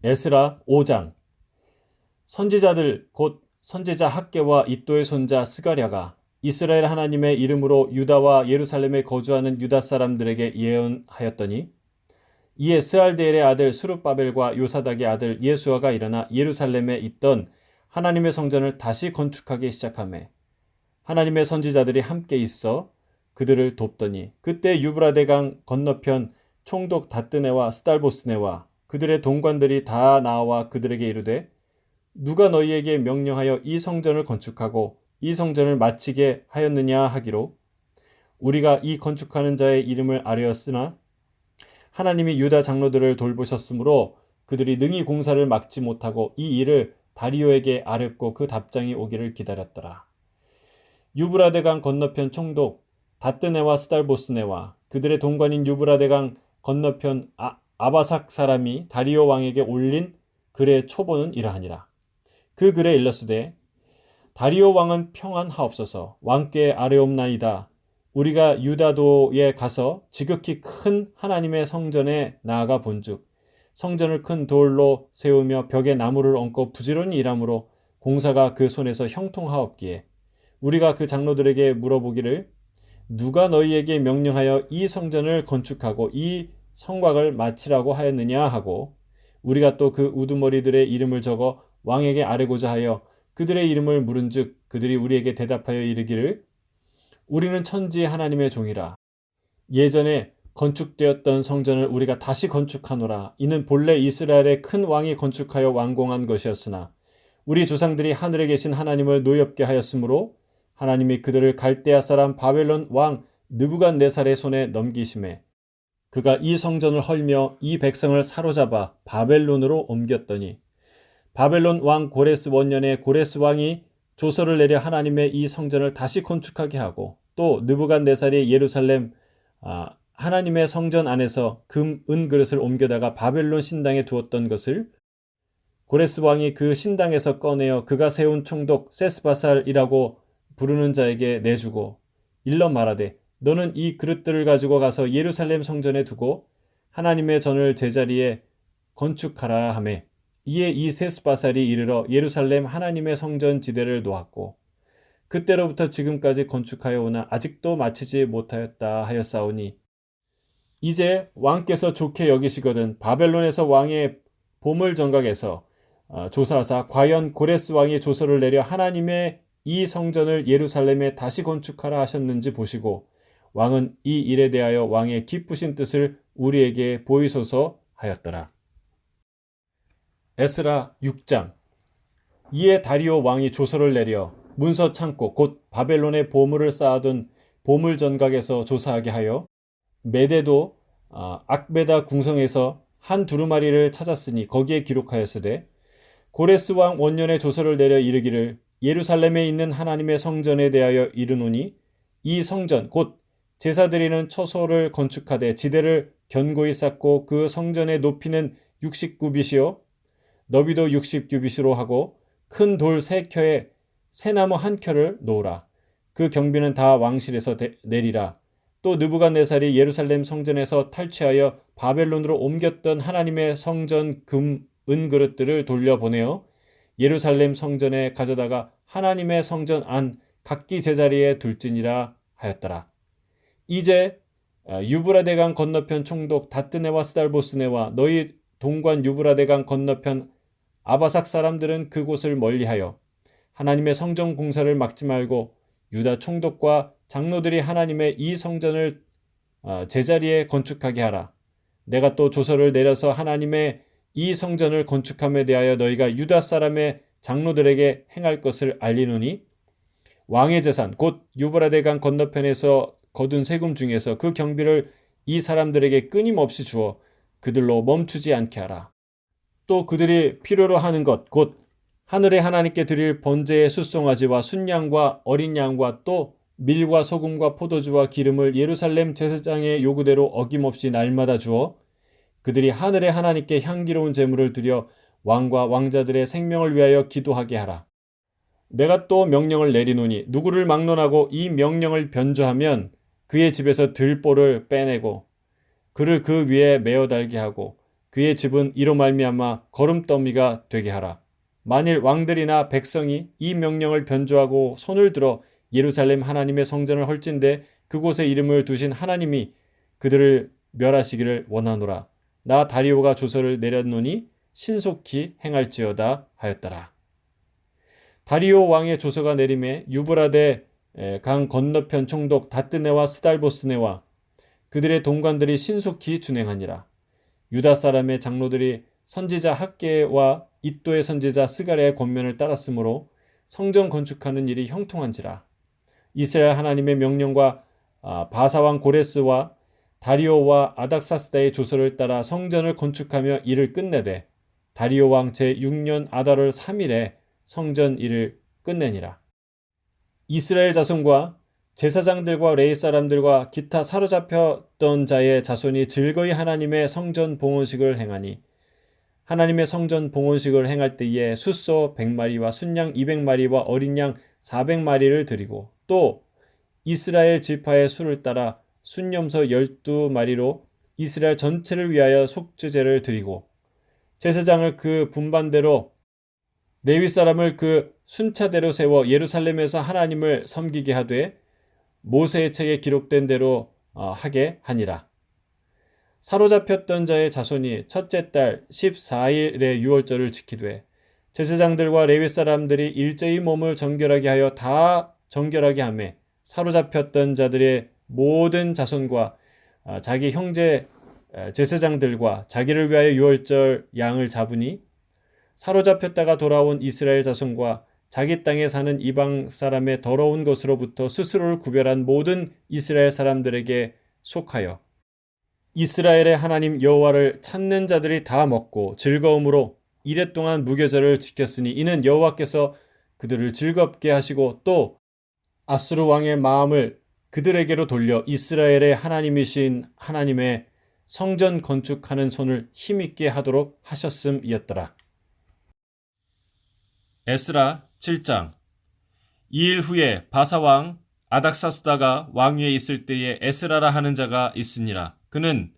에스라 5장. 선지자들 곧 선지자 학개와 id도의 손자 스가랴가 이스라엘 하나님의 이름으로 유다와 예루살렘에 거주하는 유다 사람들에게 예언하였더니, 이에 스알디엘의 아들 스룹바벨과 요사닥의 아들 예수아가 일어나 예루살렘에 있던 하나님의 성전을 다시 건축하기 시작하매 하나님의 선지자들이 함께 있어 그들을 돕더니, 그때 유브라데강 건너편 총독 다뜨네와 스달보스네와 그들의 동관들이 다 나와 그들에게 이르되, 누가 너희에게 명령하여 이 성전을 건축하고 이 성전을 마치게 하였느냐 하기로, 우리가 이 건축하는 자의 이름을 아뢰었으나 하나님이 유다 장로들을 돌보셨으므로 그들이 능히 공사를 막지 못하고 이 일을 다리오에게 아뢰고 그 답장이 오기를 기다렸더라. 유브라데강 건너편 총독 다뜨네와 스달보스네와 그들의 동관인 유브라데강 건너편 아바삭 사람이 다리오 왕에게 올린 글의 초본은 이러하니라. 그 글에 일렀으되, 다리오 왕은 평안하옵소서. 왕께 아뢰옵나이다. 우리가 유다도에 가서 지극히 큰 하나님의 성전에 나아가 본즉 성전을 큰 돌로 세우며 벽에 나무를 얹고 부지런히 일함으로 공사가 그 손에서 형통하옵기에 우리가 그 장로들에게 물어보기를, 누가 너희에게 명령하여 이 성전을 건축하고 이 성곽을 마치라고 하였느냐 하고, 우리가 또 그 우두머리들의 이름을 적어 왕에게 아뢰고자 하여 그들의 이름을 물은즉 그들이 우리에게 대답하여 이르기를, 우리는 천지 하나님의 종이라. 예전에 건축되었던 성전을 우리가 다시 건축하노라. 이는 본래 이스라엘의 큰 왕이 건축하여 완공한 것이었으나 우리 조상들이 하늘에 계신 하나님을 노엽게 하였으므로 하나님이 그들을 갈대아 사람 바벨론 왕 느부갓네살의 손에 넘기심에 그가 이 성전을 헐며 이 백성을 사로잡아 바벨론으로 옮겼더니, 바벨론 왕 고레스 원년에 고레스 왕이 조서를 내려 하나님의 이 성전을 다시 건축하게 하고, 또 느부갓네살이 예루살렘 하나님의 성전 안에서 금, 은 그릇을 옮겨다가 바벨론 신당에 두었던 것을 고레스 왕이 그 신당에서 꺼내어 그가 세운 총독 세스바살이라고 부르는 자에게 내주고 일러 말하되, 너는 이 그릇들을 가지고 가서 예루살렘 성전에 두고 하나님의 전을 제자리에 건축하라 하매, 이에 이 세스바살이 이르러 예루살렘 하나님의 성전 지대를 놓았고 그때로부터 지금까지 건축하여 오나 아직도 마치지 못하였다 하였사오니, 이제 왕께서 좋게 여기시거든 바벨론에서 왕의 보물 정각에서 조사하사 과연 고레스 왕이 조서를 내려 하나님의 이 성전을 예루살렘에 다시 건축하라 하셨는지 보시고 왕은 이 일에 대하여 왕의 기쁘신 뜻을 우리에게 보이소서 하였더라. 에스라 6장. 이에 다리오 왕이 조서를 내려 문서 창고 곧 바벨론의 보물을 쌓아둔 보물 전각에서 조사하게 하여 메대도 악베다 궁성에서 한 두루마리를 찾았으니 거기에 기록하였으되, 고레스 왕 원년에 조서를 내려 이르기를, 예루살렘에 있는 하나님의 성전에 대하여 이르노니 이 성전 곧 제사 드리는 처소를 건축하되 지대를 견고히 쌓고 그 성전의 높이는 60규빗이요 너비도 60규빗으로 하고 큰 돌 3켜에 새나무 1켜를 놓으라. 그 경비는 다 왕실에서 내리라. 또 느부갓네살이 예루살렘 성전에서 탈취하여 바벨론으로 옮겼던 하나님의 성전 금, 은 그릇들을 돌려보내어 예루살렘 성전에 가져다가 하나님의 성전 안 각기 제자리에 둘지니라 하였더라. 이제 유브라데강 건너편 총독 다뜨네와 스달보스네와 너희 동관 유브라데강 건너편 아바삭 사람들은 그곳을 멀리하여 하나님의 성전 공사를 막지 말고 유다 총독과 장로들이 하나님의 이 성전을 제자리에 건축하게 하라. 내가 또 조서를 내려서 하나님의 이 성전을 건축함에 대하여 너희가 유다 사람의 장로들에게 행할 것을 알리노니, 왕의 재산 곧 유브라데강 건너편에서 거둔 세금 중에서 그 경비를 이 사람들에게 끊임없이 주어 그들로 멈추지 않게 하라. 또 그들이 필요로 하는 것 곧 하늘의 하나님께 드릴 번제의 숫송아지와 순양과 어린 양과 또 밀과 소금과 포도주와 기름을 예루살렘 제사장의 요구대로 어김없이 날마다 주어 그들이 하늘의 하나님께 향기로운 제물을 드려 왕과 왕자들의 생명을 위하여 기도하게 하라. 내가 또 명령을 내리노니 누구를 막론하고 이 명령을 변조하면 그의 집에서 들보를 빼내고 그를 그 위에 메어 달게 하고 그의 집은 이로 말미암아 거름더미가 되게 하라. 만일 왕들이나 백성이 이 명령을 변조하고 손을 들어 예루살렘 하나님의 성전을 헐진대 그곳에 이름을 두신 하나님이 그들을 멸하시기를 원하노라. 나 다리오가 조서를 내렸노니 신속히 행할지어다 하였더라. 다리오 왕의 조서가 내림에 유브라데 강 건너편 총독 다뜨네와 스달보스네와 그들의 동관들이 신속히 준행하니라. 유다 사람의 장로들이 선지자 학개와 이또의 선지자 스가랴의 권면을 따랐으므로 성전 건축하는 일이 형통한지라. 이스라엘 하나님의 명령과 바사왕 고레스와 다리오와 아닥사스다의 조서를 따라 성전을 건축하며 일을 끝내되 다리오 왕 제6년 아달월 3일에 성전 일을 끝내니라. 이스라엘 자손과 제사장들과 레위 사람들과 기타 사로잡혔던 자의 자손이 즐거이 하나님의 성전 봉헌식을 행하니 하나님의 성전 봉헌식을 행할 때에 숫소 100마리와 순양 200마리와 어린 양 400마리를 드리고 또 이스라엘 지파의 수를 따라 순염소 12마리로 이스라엘 전체를 위하여 속죄제를 드리고 제사장을 그 분반대로 레위 사람을 그 순차대로 세워 예루살렘에서 하나님을 섬기게 하되 모세의 책에 기록된 대로 하게 하니라. 사로잡혔던 자의 자손이 첫째 달 14일의 유월절을 지키되 제사장들과 레위 사람들이 일제히 몸을 정결하게 하여 다 정결하게 하매 사로잡혔던 자들의 모든 자손과 자기 형제 제사장들과 자기를 위하여 유월절 양을 잡으니 사로잡혔다가 돌아온 이스라엘 자손과 자기 땅에 사는 이방 사람의 더러운 것으로부터 스스로를 구별한 모든 이스라엘 사람들에게 속하여 이스라엘의 하나님 여호와를 찾는 자들이 다 먹고 즐거움으로 이레 동안 무교절을 지켰으니 이는 여호와께서 그들을 즐겁게 하시고 또 아수르 왕의 마음을 그들에게로 돌려 이스라엘의 하나님이신 하나님의 성전 건축하는 손을 힘있게 하도록 하셨음이었더라. 에스라 7장. 2일 후에 바사왕 아닥사스다가 왕위에 있을 때에 에스라라 하는 자가 있으니라. 그는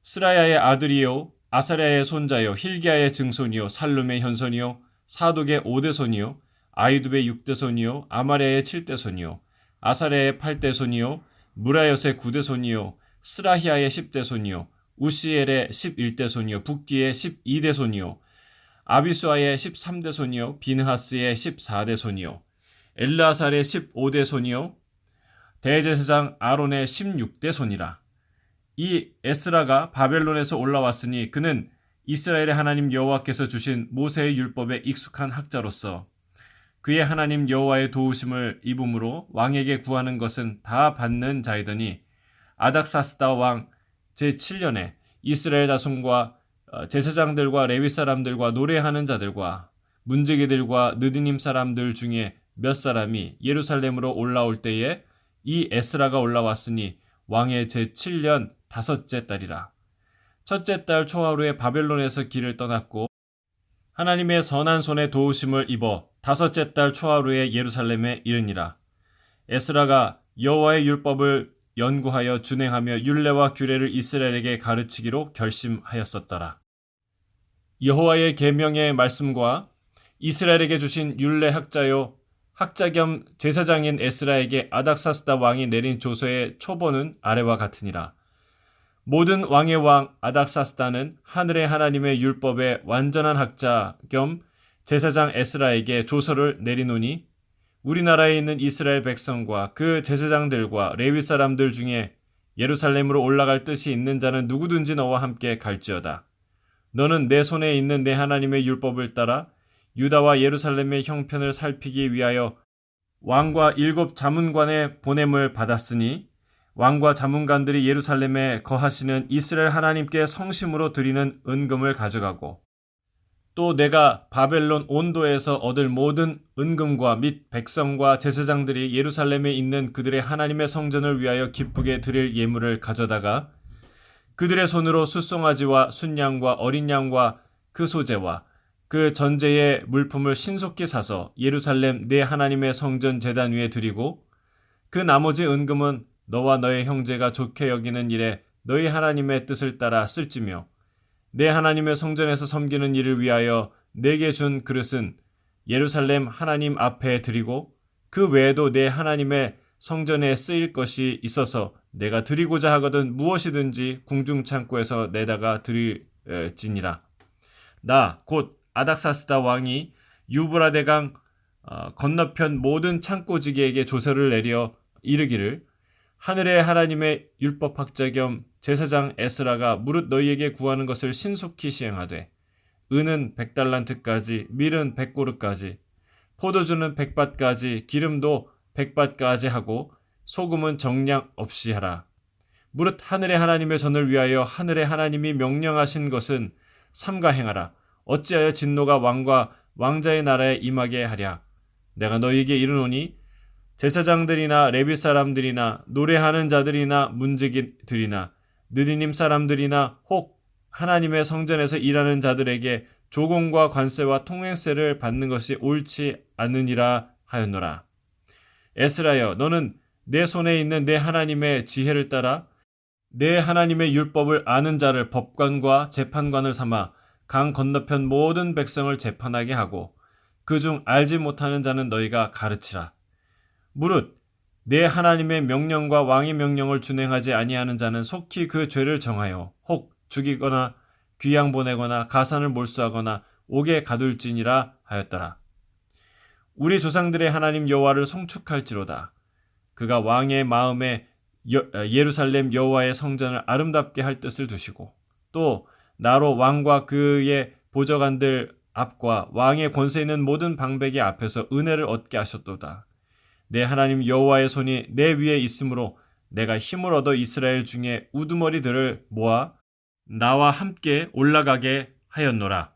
스라야의 아들이요 아사랴의 손자요 힐기야의 증손이요 살룸의 현손이요 사독의 5대손이요 아이두의 6대손이요 아마랴의 7대손이요 아사랴의 8대손이요 무라옅의 9대손이요 스라히아의 10대손이요 우시엘의 11대손이요 붓기의 12대손이요 아비수아의 13대손이요 비느하스의 14대손이요 엘르아살의 15대손이요 대제사장 아론의 16대손이라. 이 에스라가 바벨론에서 올라왔으니 그는 이스라엘의 하나님 여호와께서 주신 모세의 율법에 익숙한 학자로서 그의 하나님 여호와의 도우심을 입음으로 왕에게 구하는 것은 다 받는 자이더니 아닥사스다 왕 제7년에 이스라엘 자손과 제사장들과 레위 사람들과 노래하는 자들과 문지기들과 느디님 사람들 중에 몇 사람이 예루살렘으로 올라올 때에 이 에스라가 올라왔으니 왕의 제7년 다섯째 달이라. 첫째 달 초하루에 바벨론에서 길을 떠났고 하나님의 선한 손에 도우심을 입어 다섯째 달 초하루에 예루살렘에 이르니라. 에스라가 여호와의 율법을 연구하여 준행하며 율례와 규례를 이스라엘에게 가르치기로 결심하였었더라. 여호와의 계명의 말씀과 이스라엘에게 주신 율례 학자요 학자 겸 제사장인 에스라에게 아닥사스다 왕이 내린 조서의 초본은 아래와 같으니라. 모든 왕의 왕 아닥사스다는 하늘의 하나님의 율법의 완전한 학자 겸 제사장 에스라에게 조서를 내리노니 우리나라에 있는 이스라엘 백성과 그 제사장들과 레위 사람들 중에 예루살렘으로 올라갈 뜻이 있는 자는 누구든지 너와 함께 갈지어다. 너는 내 손에 있는 내 하나님의 율법을 따라 유다와 예루살렘의 형편을 살피기 위하여 왕과 7 자문관의 보냄을 받았으니 왕과 자문관들이 예루살렘에 거하시는 이스라엘 하나님께 성심으로 드리는 은금을 가져가고 또 내가 바벨론 온도에서 얻을 모든 은금과 및 백성과 제사장들이 예루살렘에 있는 그들의 하나님의 성전을 위하여 기쁘게 드릴 예물을 가져다가 그들의 손으로 숫송아지와 순양과 어린 양과 그 소재와 그 전제의 물품을 신속히 사서 예루살렘 내 하나님의 성전 제단 위에 드리고 그 나머지 은금은 너와 너의 형제가 좋게 여기는 일에 너희 하나님의 뜻을 따라 쓸지며 내 하나님의 성전에서 섬기는 일을 위하여 내게 준 그릇은 예루살렘 하나님 앞에 드리고 그 외에도 내 하나님의 성전에 쓰일 것이 있어서 내가 드리고자 하거든 무엇이든지 궁중창고에서 내다가 드릴지니라. 나 곧 아닥사스다 왕이 유브라데강 건너편 모든 창고지기에게 조서를 내려 이르기를 하늘의 하나님의 율법학자 겸 제사장 에스라가 무릇 너희에게 구하는 것을 신속히 시행하되 은은 100달란트까지 밀은 100고르까지 포도주는 100밭까지 기름도 100밭까지 하고 소금은 정량 없이 하라. 무릇 하늘의 하나님의 전을 위하여 하늘의 하나님이 명령하신 것은 삼가 행하라. 어찌하여 진노가 왕과 왕자의 나라에 임하게 하랴. 내가 너희에게 이르노니 제사장들이나 레위 사람들이나 노래하는 자들이나 문지기들이나 느디님 사람들이나 혹 하나님의 성전에서 일하는 자들에게 조공과 관세와 통행세를 받는 것이 옳지 않으니라 하였노라. 에스라여, 너는 내 손에 있는 내 하나님의 지혜를 따라 내 하나님의 율법을 아는 자를 법관과 재판관을 삼아 강 건너편 모든 백성을 재판하게 하고 그중 알지 못하는 자는 너희가 가르치라. 무릇 내 하나님의 명령과 왕의 명령을 준행하지 아니하는 자는 속히 그 죄를 정하여 혹 죽이거나 귀양 보내거나 가산을 몰수하거나 옥에 가둘지니라 하였더라. 우리 조상들의 하나님 여호와를 송축할지로다. 그가 왕의 마음에 예루살렘 여호와의 성전을 아름답게 할 뜻을 두시고 또 나로 왕과 그의 보좌관들 앞과 왕의 권세 있는 모든 방백의 앞에서 은혜를 얻게 하셨도다. 내 하나님 여호와의 손이 내 위에 있으므로 내가 힘을 얻어 이스라엘 중에 우두머리들을 모아 나와 함께 올라가게 하였노라.